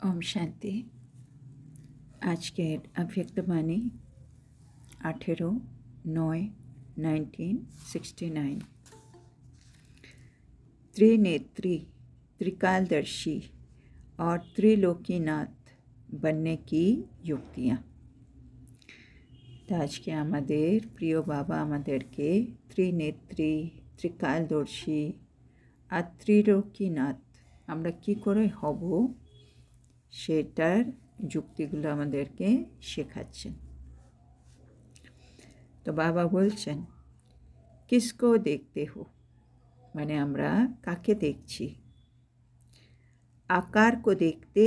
ओम शांति। आज के अव्यक्त वाणी 18/9/1969। त्रिनेत्री, त्रिकालदर्शी और त्रिलोकीनाथ बनने की युक्तियाँ। তো আজকে আমাদের প্রিয় বাবা আমাদেরকে ত্রিনেত্রী, ত্রিকালদর্শী আর ত্রিলোকীনাথ আমরা কি করে হব সেটার যুক্তিগুলো আমাদেরকে শেখাচ্ছেন। তো বাবা বলছেন, কিসকো দেখতে হো, মানে আমরা কাকে দেখছি। आकार को देखते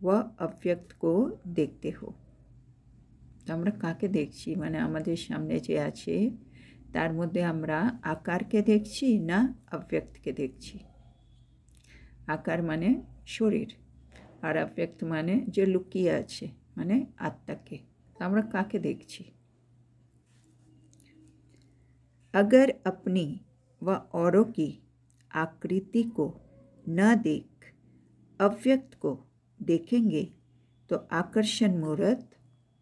व अव्यक्त को देखते हो। তো আমরা কাকে দেখছি, মানে আমাদের সামনে যে আছে তার মধ্যে আমরা আকারকে দেখছি না অব্যক্তকে দেখছি। আকার মানে শরীর, আর अव्यक्त মানে যে লুকিয়ে আছে, মানে আত্মাকে। আমরা কাকে দেখছি। अगर अपनी व औरों की आकृति को न देख अव्यक्त को देखेंगे तो आकर्षण मूर्त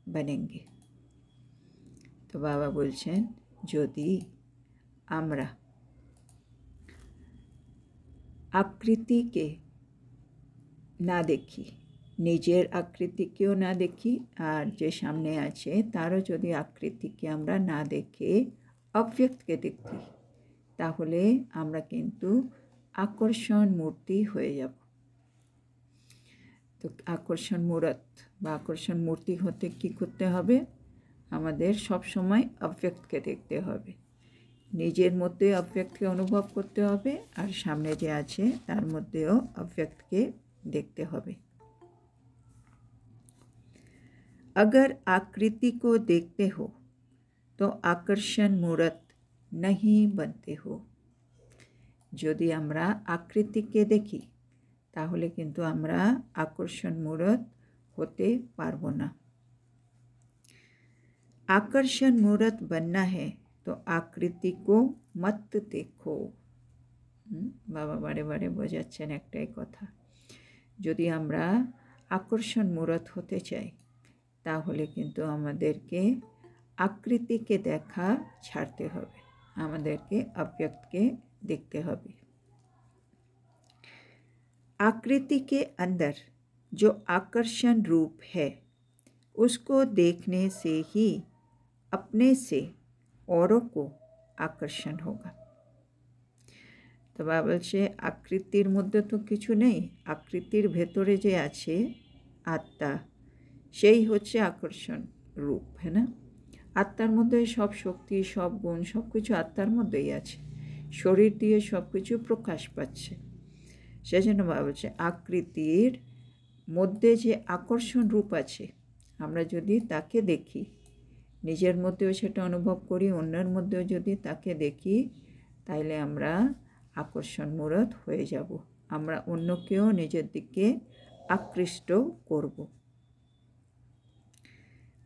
बनेंगे। तो बाबा बोलছেন, যদি আমরা আকৃতিকে না দেখি, নিজের আকৃতিকেও না দেখি, আর যে সামনে আছে তারও যদি আকৃতিকে আমরা না দেখে অব্যক্তকে দেখি, তাহলে আমরা কিন্তু আকর্ষণ মূর্তি হয়ে যাব। তো আকর্ষণ মূরত বা আকর্ষণ মূর্তি হতে কি করতে হবে, আমাদের সব সময় অব্যক্তকে দেখতে হবে, নিজের মধ্যে অব্যক্তকে অনুভব করতে হবে, আর সামনে যে আছে তার মধ্যেও অব্যক্তকে देखते হবে। अगर आकृति को देखते हो तो आकर्षण मूर्त नहीं बनते हो। যদি আমরা আকৃতিকে দেখি তাহলে কিন্তু আমরা আকর্ষণ মূর্ত হতে পারবো না। आकर्षण मूर्त बनना है तो आकृति को मत देखो। বাবা বারে বারে বোঝাচ্ছেন একটাই কথা, যদি আমরা আকর্ষণ মূর্ত হতে চাই তাহলে কিন্তু আমাদেরকে আকৃতিকে দেখা ছাড়তে হবে, আমাদেরকে अव्यक्तকে देखते হবে। आकृति के अंदर जो आकर्षण रूप है उसको देखने से ही अपने से औरों को आकर्षण होगा। তো বাবা বলছে, আকৃতির মধ্যে তো কিছু নেই, আকৃতির ভেতরে যে আছে আত্মা, সেই হচ্ছে আকর্ষণ রূপ, হ্যাঁ না। আত্মার মধ্যে সব শক্তি, সব গুণ, সব কিছু আত্মার মধ্যেই আছে, শরীর দিয়ে সব কিছু প্রকাশ পাচ্ছে। সেজন্য বাবা বলছে, আকৃতির মধ্যে যে আকর্ষণ রূপ আছে আমরা যদি তাকে দেখি, নিজের মধ্যেও সেটা অনুভব করি, অন্যের মধ্যেও যদি তাকে দেখি, তাইলে আমরা আকর্ষণ মূর্ত হয়ে যাব, আমরা অন্যকেও নিজের দিকে আকৃষ্ট করব।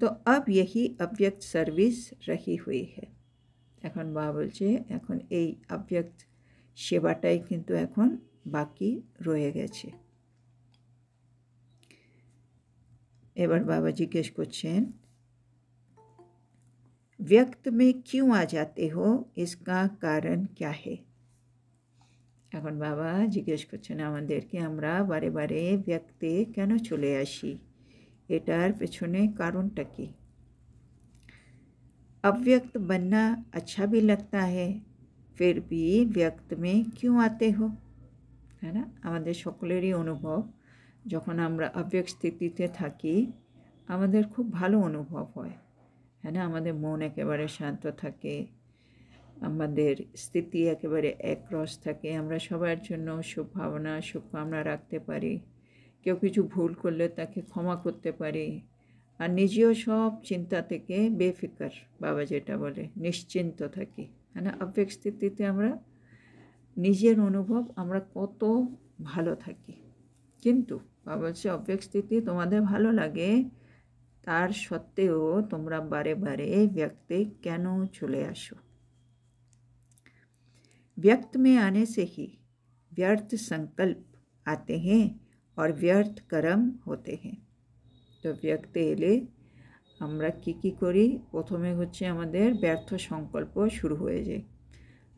তো अब यही अव्यक्त सर्विस रही हुई है। এখন বাবা বলছে, এখন এই अव्यक्त সেবাটাই কিন্তু এখন বাকি রয়ে গেছে। এবার বাবা জিজ্ঞেস করছেন, व्यक्त में क्यों आ जाते हो, इसका कारण क्या है। এখন বাবা জিজ্ঞেস করছেন আমাদেরকে, আমরা বারে বারে ব্যক্তে কেন চলে আসি, এটার পেছনে কারণটা কি। अव्यक्त बनना अच्छा भी लगता है, फिर भी व्यक्त में क्यों आते हो, है ना। আমাদের সকলেরই অনুভব, যখন আমরা अव्यक्त স্থিতিতে থাকি আমাদের খুব ভালো অনুভব হয়, है ना। আমাদের মন একেবারে শান্ত থাকে, আমাদের স্থিতি একেবারে একরস থাকে, আমরা সবার জন্য শুভভাবনা শুভকামনা রাখতে পারি, কেউ কিছু ভুল করলে তাকে ক্ষমা করতে পারি, আর নিজেও সব চিন্তা থেকে বেফিকার, বাবা যেটা বলে নিশ্চিন্ত থাকি, হ্যাঁ না। अव्यक्त স্থিতিতে আমরা নিজের অনুভব আমরা কত ভালো থাকি। কিন্তু বাবা বলছে, अव्यक्त স্থিতি তোমাদের ভালো লাগে, তার সত্ত্বেও তোমরা বারে বারে ব্যক্তে কেন চলে আসো। व्यक्त में आने से ही व्यर्थ संकल्प आते हैं और व्यर्थ कर्म होते हैं। তো ব্যক্তি এলে আমরা কি করি, প্রথমে হচ্ছে আমাদের ব্যর্থ সংকল্প শুরু হয়ে যায়।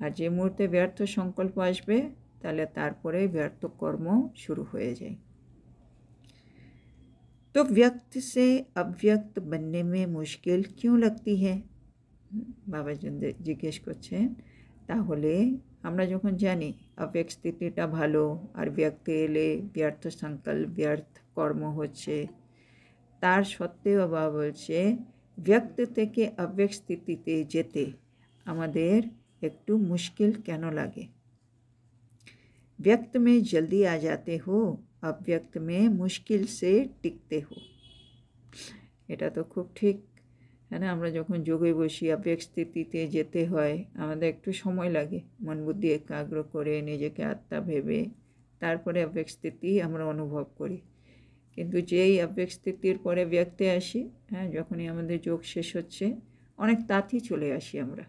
আর যে মুহূর্তে ব্যর্থ সংকল্প আসবে তাহলে তারপরে ব্যর্থ কর্ম শুরু হয়ে যায়। तो व्यक्त से अव्यक्त बनने में मुश्किल क्यों लगती है? বাবা জিজ্ঞেস করছেন, তাহলে আমরা যখন জানি अव्यक्त স্থিতিটা ভালো আর ব্যক্তি এলে ব্যর্থ সংকল্প ব্যর্থ কর্ম হচ্ছে, তার সত্ত্বেও বাবা বলছে व्यक्त থেকে अव्यक्त স্থিতিতে যেতে আমাদের একটু মুশকিল কেন লাগে? व्यक्त में जल्दी आ जाते हो, अव्यक्त में मुश्किल से टिकते हो। এটা তো খুব ঠিক, है ना? আমরা যখন যোগে বসি अव्यक्त স্থিতিতে যেতে হয়, আমাদের একটু সময় লাগে মন বুদ্ধি একাগ্র করে নিজেকে আত্মা ভেবে তারপরে अव्यक्त স্থিতি আমরা অনুভব করি। কিন্তু যেই अव्यक्त স্থিতির পরে ব্যক্তে আসি, হ্যাঁ, যখনই আমাদের যোগ শেষ হচ্ছে অনেক তাড়াতাড়ি চলে আসি আমরা।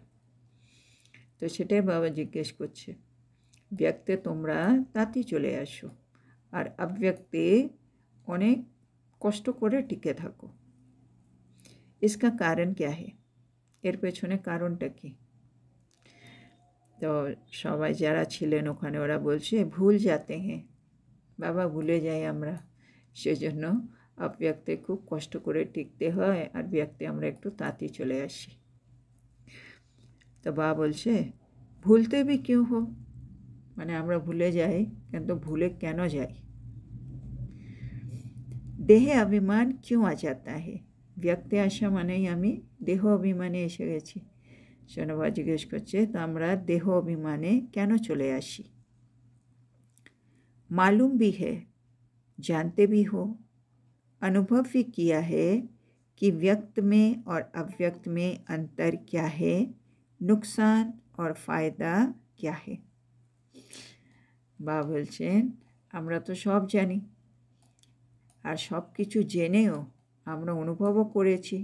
তো সেটাই বাবা জিজ্ঞেস করছে, ব্যক্তে তোমরা তাড়াতাড়ি চলে আসো আর अव्यक्ते অনেক কষ্ট করে টিকে থাকো। इसका कारण क्या है? এর পেছনে কারণটা কি? তো সবাই যারা ছিলেন ওখানে ওরা বলছে ভুল যাতে হ্যাঁ, বাবা ভুলে যাই আমরা, সেজন্য अव्यक्ते খুব কষ্ট করে টিকতে হয় আর ব্যক্তে আমরা একটু তাড়াতাড়ি চলে আসি। তো বাবা বলছে ভুলতে भी क्यों हो? মানে আমরা ভুলে যাই, কিন্তু ভুলে কেন যাই? দেহে অভিমান क्यों आ जाता है? ব্যক্তে আসা মানেই আমি দেহ অভিমানে এসে গেছি। শোনবা জিজ্ঞেস করছে, তো আমরা দেহ অভিমানে কেন চলে আসি? मालूम भी है, जानते भी हो, अनुभव भी किया है कि व्यक्त में और अव्यक्त में अंतर क्या है, नुकसान और फ़ायदा क्या है। বাবা বলছেন আমরা তো সব জানি আর সব কিছু জেনেও আমরা অনুভবও করেছি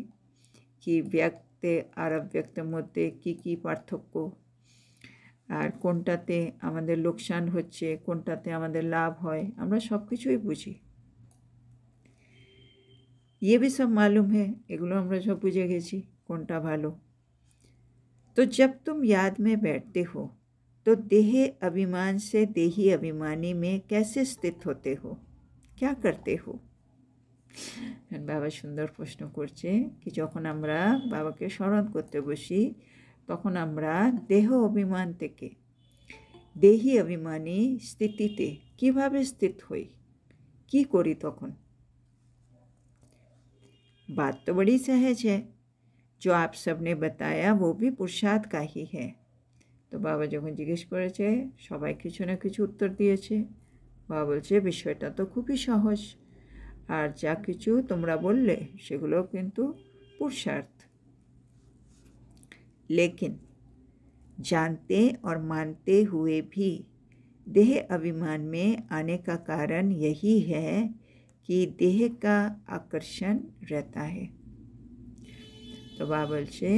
কি ব্যক্তে আর অব্যক্তের মধ্যে কি পার্থক্য আর কোনটাতে আমাদের লোকসান হচ্ছে কোনটাতে আমাদের লাভ হয়, আমরা সব কিছুই বুঝি। ये भी सब मालूम है, এগুলো আমরা সব বুঝে গেছি কোনটা ভালো। तो जब तुम याद में बैठते हो तो देह अभिमान से देही अभिमानी में कैसे स्थित होते हो, क्या करते हो? বাবা সুন্দর প্রশ্ন করছে কি যখন আমরা বাবাকে স্মরণ করতে বসি তখন আমরা দেহ অভিমান থেকে দেহি অভিমানী স্থিতিতে কিভাবে স্থিত হই, কি করি তখন? बात तो बड़ी सहज है, जो आप सबने बताया वो भी पुरुषार्थ का ही है। তো বাবা যখন জিজ্ঞেস করেছে সবাই কিছু না কিছু উত্তর দিয়েছে। বাবা বলছে বিষয়টা তো খুবই সহজ, আর যা কিছু তোমরা বললে সেগুলো কিন্তু पुरुषार्थ। लेकिन जानते और मानते हुए भी देह अभिमान में आने का कारण यही है कि देह का आकर्षण रहता है। तो বাবা বলছে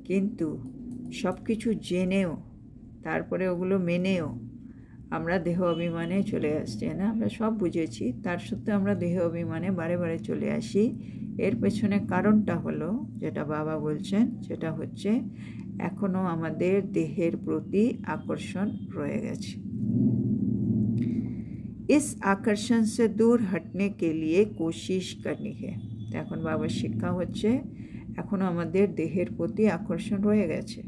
কিন্তু সব কিছু জেনেও তারপরে ওগুলো মেনেও আমরা দেহ অভিমানে চলে আসছি না, আমরা সব বুঝেছি তার সত্ত্বেও আমরা দেহ অভিমানে বারে বারে চলে আসি। এর পেছনে কারণটা হলো যেটা বাবা বলছেন সেটা হচ্ছে এখনও আমাদের দেহের প্রতি আকর্ষণ রয়ে গেছে। इस आकर्षण से दूर हटने के लिए कोशिश करनी है। এখন বাবার শিক্ষা হচ্ছে এখনও আমাদের দেহের প্রতি আকর্ষণ রয়ে গেছে,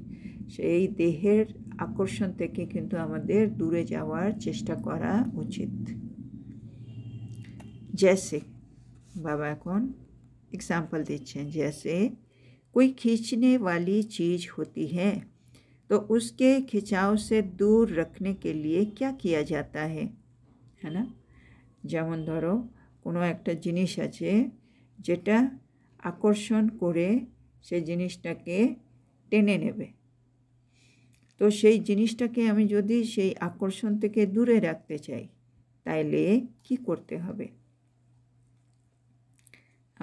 সেই দেহের আকর্ষণ থেকে কিন্তু আমাদের দূরে যাওয়ার চেষ্টা করা উচিত। जैसे बाबा এখন एग्जाम्पल দিচ্ছেন, जैसे कोई खींचने वाली चीज़ होती है तो उसके खिंचाव से दूर रखने के लिए क्या किया जाता है ना? যেমন ধরো কোনো একটা জিনিস আছে যেটা আকর্ষণ করে সেই জিনিসটাকে টেনে নেবে, তো সেই জিনিসটাকে আমি যদি সেই আকর্ষণ থেকে দূরে রাখতে চাই তাইলে কি করতে হবে?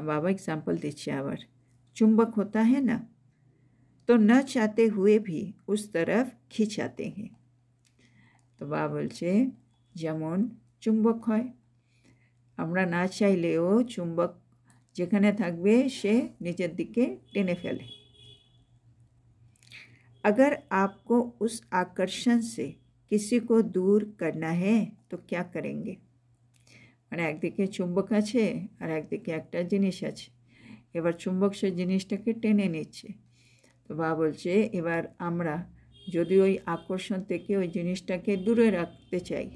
बाबा एग्जाम्पल दीजिए आवर, चुंबक होता है ना, तो न चाहते हुए भी उस तरफ खिंचाते हैं। तो बाबा बोलছে যেমন চুম্বক হয়, আমরা না চাইলেও চুম্বক যেখানে থাকবে সে নিচের দিকে টেনে ফেলে। अगर आपको उस आकर्षण से किसी को दूर करना है तो क्या करेंगे? মানে একদিকে চুম্বক আছে আর একদিকে একটা জিনিস আছে, এবার চুম্বক সে জিনিসটাকে টেনে নিচ্ছে। তো বাবা বলছে এবার আমরা যদি ওই আকর্ষণ থেকে ওই জিনিসটাকে দূরে রাখতে চাই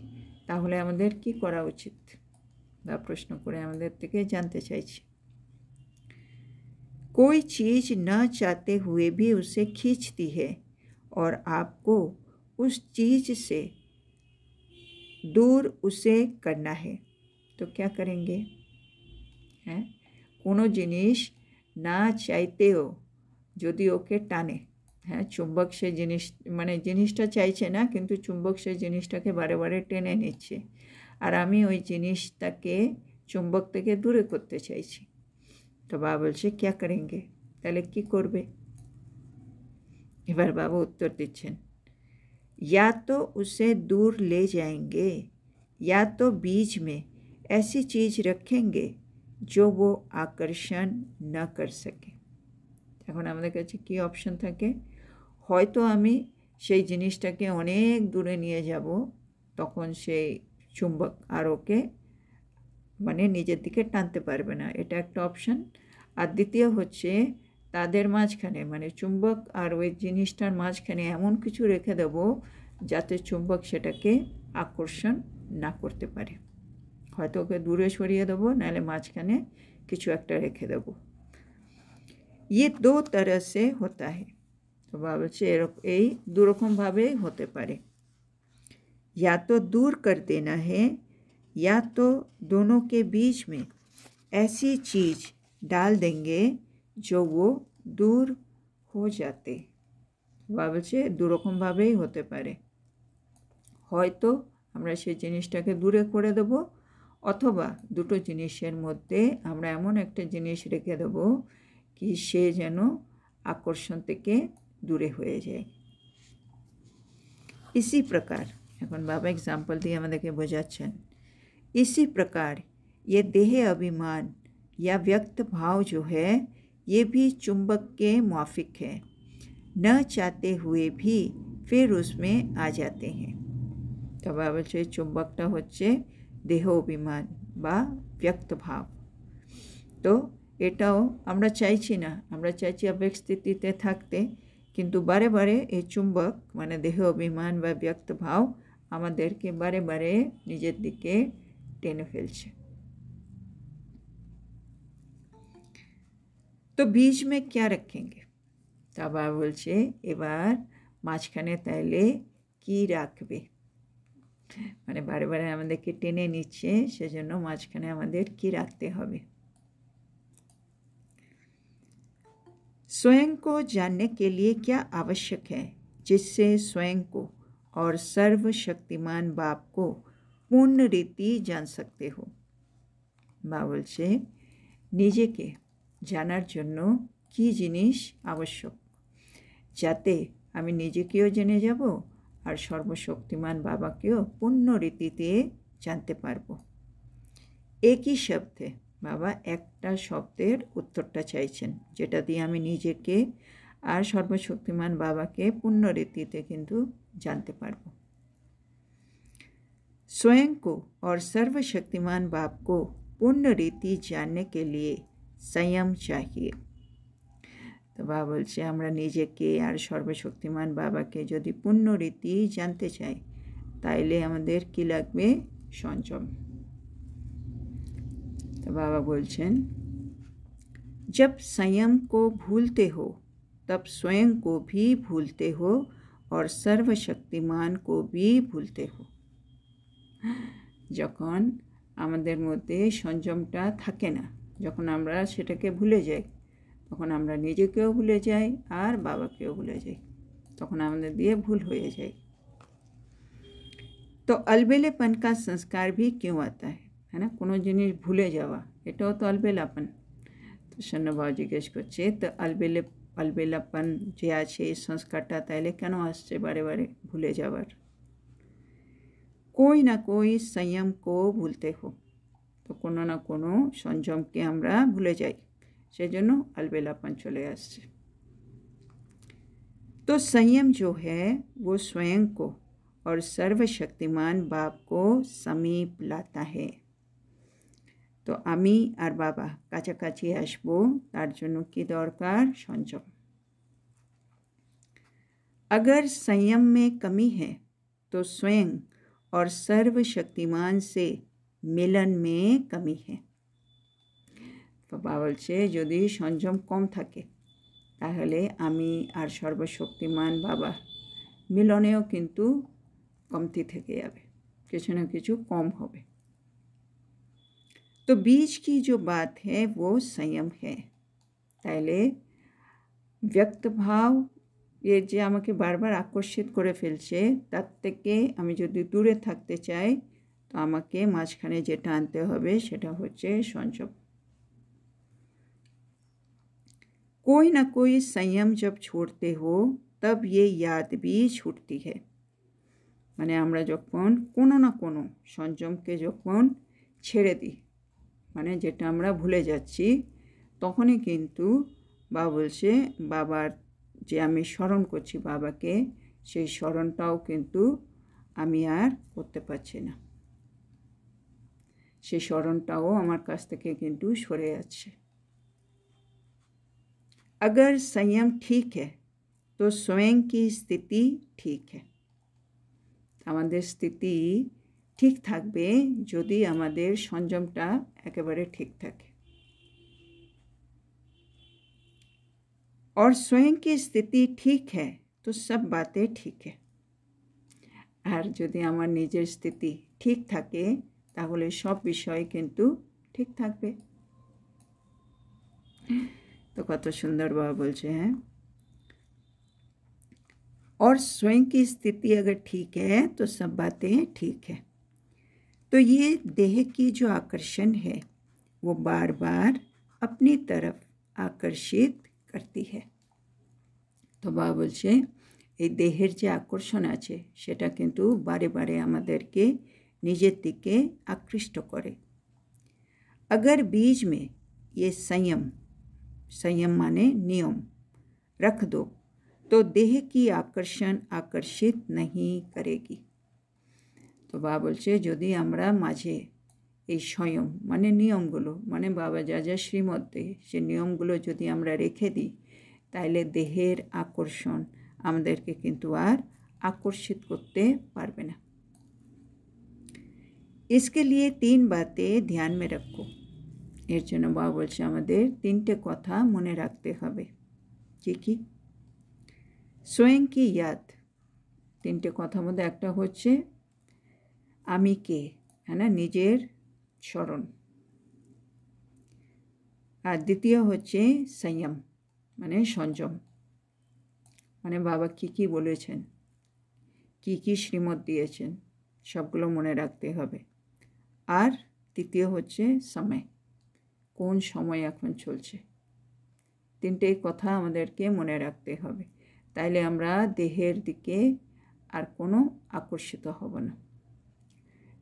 তাহলে আমাদের কি করা উচিত, বা প্রশ্ন করে আমাদের থেকে জানতে চাইছি। कोई चीज़ न चाहते हुए भी उसे खींचती है और आपको उस चीज़ से दूर उसे करना है तो क्या करेंगे? हैं कोनो जिनिस ना चाइतेओ यदि ओके टाने, हाँ चुम्बक से जिनिस माने जिनिसटा चाइछे ना किन्तु चुम्बक से जिनिसटाके बारे बारे टेने निच्छे और आमी ओई जिनिसटाके चुम्बक थेके दूरे करते चाइछि। तो बाबा बोलছে क्या करेंगे, তাহলে কি করবে? এবার বাবা উত্তর দিচ্ছেন, या तो उसे दूर ले जाएंगे या तो बीच में ऐसी चीज़ रखेंगे जो वो आकर्षण न कर सके। এখন আমাদের কাছে কি অপশন থাকে, হয়তো আমি সেই জিনিসটাকে অনেক দূরে নিয়ে যাব, তখন সেই চুম্বক আর ওকে মানে নিজের দিকে টানতে পারবে না, এটা একটা অপশন। আর দ্বিতীয় হচ্ছে তাদের মাঝখানে মানে চুম্বক আর ওই জিনিসটার মাঝখানে এমন কিছু রেখে দেব যাতে চুম্বক সেটাকে আকর্ষণ না করতে পারে, হয়তো ওকে দূরে সরিয়ে দেবো নাহলে মাঝখানে কিছু একটা রেখে দেবো। ये दो तरह से होता है। तो बाबा বলছে এই দুরকমভাবে হতে পারে, या तो दूर कर देना है या तो दोनों के बीच में ऐसी चीज़ डाल देंगे जो वो दूर हो जाते। বাবা বলছে দুরকমভাবেই হতে পারে, হয়তো আমরা সেই জিনিসটাকে দূরে করে দেব অথবা দুটো জিনিসের মধ্যে আমরা এমন একটা জিনিস রেখে দেব कि সে যেন আকর্ষণ থেকে দূরে হয়ে যায়। इसी प्रकार এখন বাবা एग्जाम्पल দিয়ে আমাদেরকে বোঝাচ্ছেন, इसी प्रकार ये देह अभिमान या व्यक्त भाव जो है ये भी चुंबक के मुआफिक है, न चाहते हुए भी फिर उसमें आ जाते हैं। तो बाबा বলছে চুম্বকটা হচ্ছে দেহ অভিমান বা ব্যক্ত ভাব। তো এটাও আমরা চাইছি না, আমরা চাইছি আবেগ স্থিতিতে থাকতে, কিন্তু বারে বারে এই চুম্বক মানে দেহ অভিমান বা ব্যক্ত ভাব আমাদেরকে বারে বারে নিজের দিকে টেনে ফেলছে। তো बीच में क्या रखेंगे? তা বাবা বলছে এবার মাঝখানে তাইলে কি রাখবে, মানে বারে বারে আমাদেরকে টেনে নিচ্ছে, সেজন্য মাঝখানে আমাদের কি রাখতে হবে। स्वयं को जानने के लिए क्या आवश्यक है जिससे स्वयं को और सर्वशक्तिमान बाप को पूर्ण रीति जान सकते हो? বা বলছে নিজেকে জানার জন্য কি জিনিস আবশ্যক যাতে আমি নিজেকেও জেনে যাব আর সর্বশক্তিমান বাবাকেও পূর্ণ রীতিতে জানতে পারবো। একই শব্দে বাবা একটা শব্দের উত্তরটা চাইছেন যেটা দিয়ে আমি নিজেকে আর সর্বশক্তিমান বাবাকে পূর্ণ রীতিতে কিন্তু জানতে পারবো। स्वयं को और सर्वशक्तिमान बाप को पूर्ण रीति जानने के लिए संयम चाहिए। तो बाबा বলছে আমরা নিজেকে আর সর্বশক্তিমান বাবাকে যদি পূর্ণ রীতি জানতে চাই তাইলে আমাদের কি লাগবে? সংযম। तो बाबा बोलছেন जब संयम को भूलते हो तब स्वयं को भी भूलते हो और सर्वशक्तिमान को भी भूलते हो। যখন আমাদের মধ্যে সংযমটা থাকে না, যখন আমরা সেটাকে ভুলে যাই, তখন আমরা নিজেকেও ভুলে যাই আর বাবাকেও ভুলে যাই, তখন আমাদের দিয়ে ভুল হয়ে যায়। तो अलबेलेपन का संस्कार भी क्यों आता है ना, কোনো জিনিস ভুলে যাওয়া এটাও তো अलबेलापन। তো শূন্যভাব জিজ্ঞেস করছে তো अलबेलापन যে আছে এই সংস্কারটা তাইলে কেন আসছে বারে বারে ভুলে যাওয়ার? कोई ना कोई संयम को भूलते हो, তো কোনো না কোনো সংযমকে আমরা ভুলে যাই, সেজন্য अलबेलापन चले আসছে। तो संयम जो है वो स्वयं को और सर्वशक्तिमान बाप को समीप लाता है। तो आमी और बाबा काछाकाछि आसबो, तार जोन्नो कि दरकार संयम। अगर संयम में कमी है तो स्वयं और सर्वशक्तिमान से मिलन में कमी है। बाबा बोलছে যদি সংযম কম থাকে তাহলে আমি আর সর্বশক্তিমান বাবা মিলনেও কিন্তু কমতি থেকে যাবে, কিছু না কিছু কম হবে। तो बीच की जो बात है वो संयम है। তাইলে व्यक्त भाव ये যে আমাকে বারবার আকর্ষিত করে ফেলছে, তার থেকে আমি যদি দূরে থাকতে চাই তো আমাকে মাঝখানে যেটা আনতে হবে সেটা হচ্ছে সংযম। कोई ना कोई संयम जब छोड़ते हो तब ये याद भी छूटती है। মানে আমরা যখন কোনো না কোনো সংযমকে যখন ছেড়ে দিই, মানে যেটা আমরা ভুলে যাচ্ছি, তখনই কিন্তু বাবা বলছে বাবার যে আমি স্মরণ করছি বাবাকে, সেই স্মরণটাও কিন্তু আমি আর করতে পারছি না, সেই স্মরণটাও আমার কাছ থেকে কিন্তু সরে যাচ্ছে। अगर संयम ठीक है तो स्वयं की स्थिति ठीक है। আমাদের স্থিতি ঠিক থাকবে যদি আমাদের সংযমটা একেবারে ঠিক থাকে। और स्वयं की स्थिति ठीक है तो सब बातें ठीक है। আর যদি আমার নিজের স্থিতি ঠিক থাকে তাহলে সব বিষয় কিন্তু ঠিক থাকবে। तो कत सुंदर बाबा बोलते हैं, और स्वयं की स्थिति अगर ठीक है तो सब बातें ठीक है। तो ये देह की जो आकर्षण है वो बार बार अपनी तरफ आकर्षित करती है। तो बाबा बोलते এই দেহের যে আকর্ষণ আছে সেটা কিন্তু বারে বারে আমাদেরকে নিজের দিকে আকৃষ্ট করে। अगर बीज में ये संयम माने नियम रख दो तो देह की आकर्षण आकर्षित नहीं करेगी। तो बाबा बोलছে যদি আমরা মাঝে এই संयम মানে নিয়মগুলো, মানে বাবা যা যা শ্রীমত দেয় সে নিয়মগুলো যদি আমরা রেখে দিই তাহলে দেহের আকর্ষণ আমাদেরকে কিন্তু আর আকর্ষিত করতে পারবে না। इसके लिए 3 बातें ध्यान में रखो। এর জন্য বাবা বলছে আমাদের 3টে কথা মনে রাখতে হবে। কি কি? स्वयं की याद, 3টে কথার মধ্যে একটা হচ্ছে আমি কে, है ना, নিজের স্মরণ। আর দ্বিতীয় হচ্ছে संयम মানে সংযম, মানে বাবা কি কি বলেছেন, কি কি শ্রীমত দিয়েছেন সবগুলো মনে রাখতে হবে। আর তৃতীয় হচ্ছে সময়, কোন সময় এখন চলছে। 3টেই কথা আমাদেরকে মনে রাখতে হবে, তাইলে আমরা দেহের দিকে আর কোনো আকর্ষিত হব না।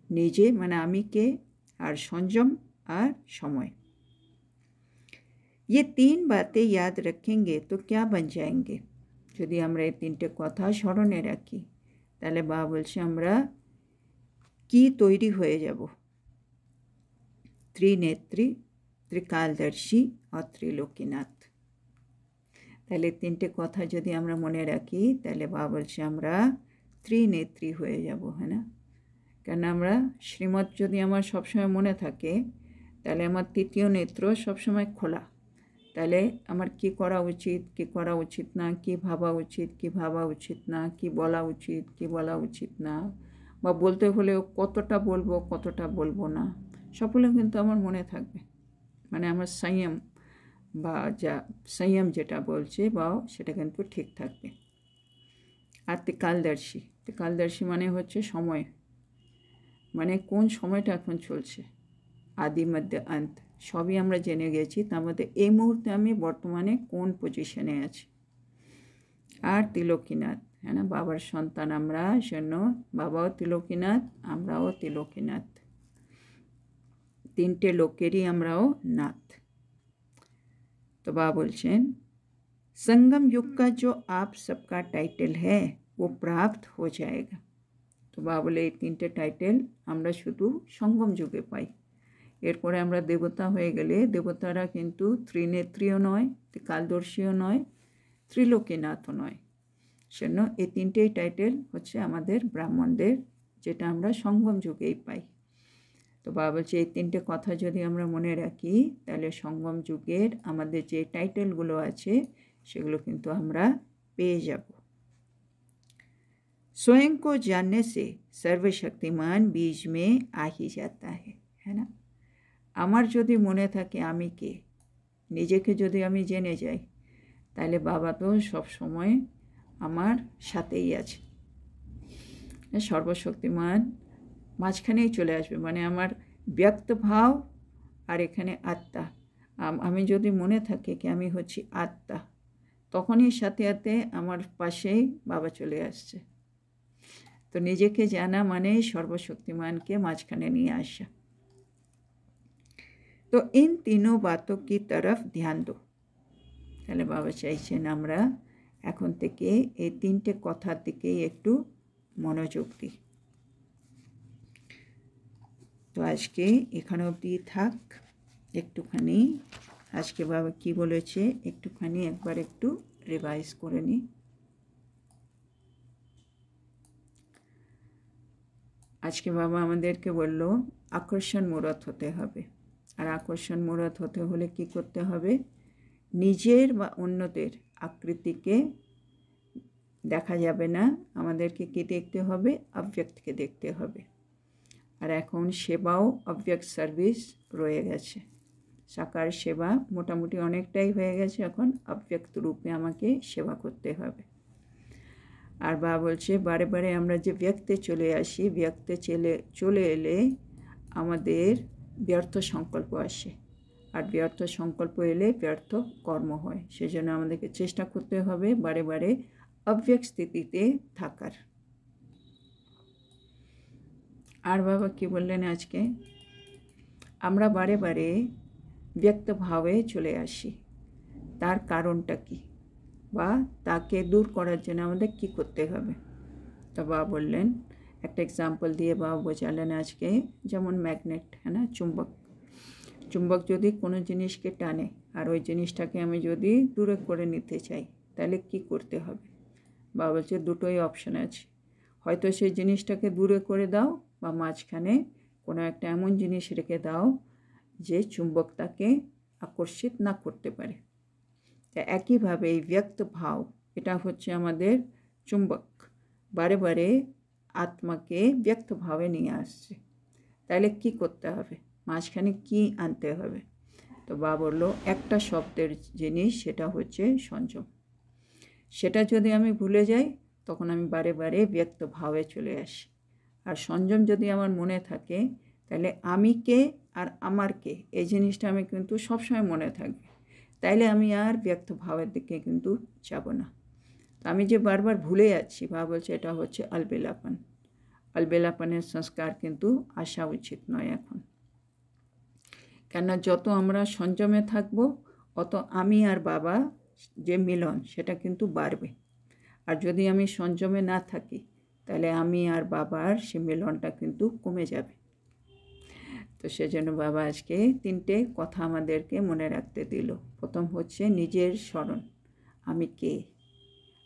নিজে মানে আমি কে, আর संयम আর समय, ये 3 बातें याद रखेंगे तो क्या बन जाएंगे। যদি আমরা এই 3টে কথা স্মরণে রাখি তাহলে বাবা বলছে আমরা কি তৈরি হয়ে যাব। त्रिनेत्री, त्रिकालदर्शी और त्रिलोकीनाथ। তাহলে 3টে কথা যদি আমরা মনে রাখি তাহলে বাবা বলছে আমরা ত্রিনেত্রী হয়ে যাব, হ্যাঁ না। কেন আমরা শ্রীমত যদি আমার সবসময় মনে থাকে তাহলে আমার তৃতীয় নেত্র সবসময় খোলা। তাহলে আমার কি করা উচিত, কি করা উচিত না, কি ভাবা উচিত, কি ভাবা উচিত না, কি বলা উচিত, কি বলা উচিত না, বা বলতে হলেও কতটা বলবো কতটা বলবো না, সবগুলো কিন্তু আমার মনে থাকবে। মানে আমার संयम বা যা संयम যেটা বলছে বা সেটা কিন্তু ঠিক থাকবে। আর त्रिकालदर्शी মানে হচ্ছে সময়, মানে কোন সময়টা এখন চলছে, আদি মধ্য অন্ত সবই আমরা জেনে গেছি, তার মধ্যে এই মুহূর্তে আমি বর্তমানে কোন পজিশনে আছি। আর তিলকীনাথ, হ্যাঁ না, বাবার সন্তান আমরা, জন্য বাবাও তিলকীনাথ আমরাও তিলকীনাথ। তিনটে লোকেরই আমরাও नाथ। तो बाबा बोलছেন संगम युग का जो आप सबका टाइटल है वो प्राप्त हो जाएगा। तो बाबा बोले এই তিনটে টাইটেল আমরা শুধু সঙ্গম যুগে পাই। এরপরে আমরা দেবতা হয়ে গেলে দেবতারা কিন্তু ত্রিনেত্রীও নয়, কালদর্শীও নয়, ত্রিলোকীনাথও নয়। সেজন্য এই তিনটেই টাইটেল হচ্ছে আমাদের ব্রাহ্মণদের, যেটা আমরা সঙ্গম যুগেই পাই। তো বাবা বলছে এই তিনটে কথা যদি আমরা মনে রাখি তাহলে সঙ্গম যুগের আমাদের যে টাইটেলগুলো আছে সেগুলো কিন্তু আমরা পেয়ে যাব। स्वयं को जानने से सर्वशक्तिमान बीज में आ ही जाता है ना। আমার যদি মনে থাকে আমি কে, নিজেকে যদি আমি জেনে যাই, তাহলে বাবা তো সব সময় আমার সাথেই আছে। সর্বশক্তিমান মাঝখানেই চলে আসবে, মানে আমার ব্যক্ত ভাব আর এখানে আত্মা। আমি যদি মনে থাকে কি আমি হচ্ছি আত্মা, তখনই সাথে সাথে আমার পাশেই বাবা চলে আসছে। তো নিজেকে জানা মানে সর্বশক্তিমানকে মাঝখানে নিয়ে আসা। তো इन तीनों बातों की तरफ ध्यान दो। তাহলে বাবা চাইছেন আমরা এখন থেকে এই তিনটে কথার দিকেই একটু মনোযোগ দিই। তো আজকে এখানে অবধি থাক। একটুখানি আজকে বাবা কি বলেছে একটুখানি একবার একটু রিভাইজ করে নিই। আজকে বাবা আমাদেরকে বলল আকর্ষণ মূরত হতে হবে। আর আকর্ষণ মূরত হতে হলে কি করতে হবে? নিজের বা অন্যদের আকৃতিকে দেখা যাবে না, আমাদেরকে কি দেখতে হবে? অব্যক্তকে দেখতে হবে। আর এখন সেবাও অব্যক্ত সার্ভিস রয়ে গেছে। সাকার সেবা মোটামুটি অনেকটাই হয়ে গেছে, এখন অব্যক্ত রূপে আমাকে সেবা করতে হবে। আর বাবা বলছে বারে বারে আমরা যে ব্যক্তে চলে আসি, ব্যক্তে চলে এলে আমাদের ব্যর্থ সংকল্প আসে, আর ব্যর্থ সংকল্প এলে ব্যর্থ কর্ম হয়। সেজন্য আমাদেরকে চেষ্টা করতে হবে বারে বারে অব্যক্ত স্থিতিতে থাকার। আর বাবা কি বললেন আজকে? আমরা বারে বারে ব্যক্ত ভাবে চলে আসি, তার কারণটা কি, বা তাকে দূর করার জন্য আমাদের কি করতে হবে? তো বাবা বললেন, একটা এক্সাম্পল দিয়ে বাবা বোঝালেন আজকে, যেমন ম্যাগনেট, হ্যাঁ না, চুম্বক। চুম্বক যদি কোনো জিনিসকে টানে আর ওই জিনিসটাকে আমি যদি দূরে করে নিতে চাই, তাহলে কি করতে হবে? বাবা বলছে দুটোই অপশন আছে, হয়তো সেই জিনিসটাকে দূরে করে দাও বা মাঝখানে কোনো একটা এমন জিনিস রেখে দাও যে চুম্বক তাকে আকর্ষিত না করতে পারে। তা একইভাবে এই ব্যক্ত ভাব, এটা হচ্ছে আমাদের চুম্বক, বারে বারে আত্মাকে ব্যক্ত ভাবে নিয়ে আসছে। তাহলে কি করতে হবে? মাঝখানে কি আনতে হবে? তো বাবা বললো একটা শব্দের জিনিস, সেটা হচ্ছে সংযম। সেটা যদি আমি ভুলে যাই তখন আমি বারে বারে ব্যক্ত ভাবে চলে আসি। আর সংযম যদি আমার মনে থাকে তাহলে আমি কে আর আমার কে, এই জিনিসটা আমি কিন্তু সবসময় মনে থাকবে। তাইলে আমি আর ব্যক্ত ভাবের দিকে কিন্তু যাব না। তো আমি যে বারবার ভুলে যাচ্ছি, বাবা বলছে এটা হচ্ছে অলবেলাপন। অলবেলাপনের সংস্কার কিন্তু আসা উচিত নয় এখন। কেননা যত আমরা সংযমে থাকব অত আমি আর বাবা যে মিলন সেটা কিন্তু বাড়বে। আর যদি আমি সংযমে না থাকি তাহলে আমি আর বাবার সে মিলনটা কিন্তু কমে যাবে। তো সেজন্য বাবা আজকে তিনটে কথা আমাদেরকে মনে রাখতে দিল। প্রথম হচ্ছে নিজের স্মরণ, আমি কে,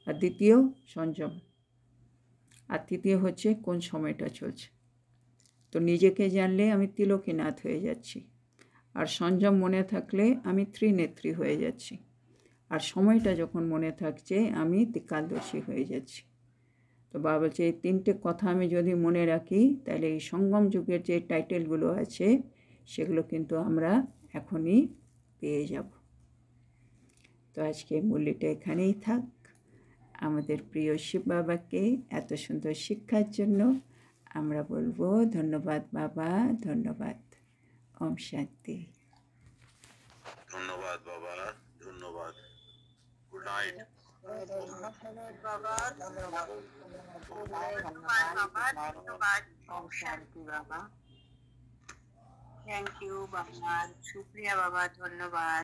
আর দ্বিতীয় সংযম, আর তৃতীয় হচ্ছে কোন সময়টা চলছে। তো নিজেকে জানলে আমি তিলকীনাথ হয়ে যাচ্ছি, আর সংযম মনে থাকলে আমি ত্রিনেত্রী হয়ে যাচ্ছি, আর সময়টা যখন মনে থাকছে আমি ত্রিকালদর্শী হয়ে যাচ্ছি। তো বাবা বলছে এই তিনটে কথা আমি যদি মনে রাখি তাহলে এই সঙ্গম যুগের যে টাইটেলগুলো আছে সেগুলো কিন্তু আমরা এখনই পেয়ে যাব। তো আজকে মুরলিটা এখানেই থাক। আমাদের প্রিয় শিব বাবাকে এত সুন্দর শিক্ষার জন্য আমরা বলবো ধন্যবাদ বাবা, ধন্যবাদ। ওম শান্তি। ধন্যবাদ বাবা, ধন্যবাদ। গুড নাইট বাবা, ধন্যবাদ। ধন্যবাদ বাবা, ধন্যবাদ। ওম শান্তি বাবা। থ্যাংক ইউ বাবা, শুক্রিয়া বাবা, ধন্যবাদ।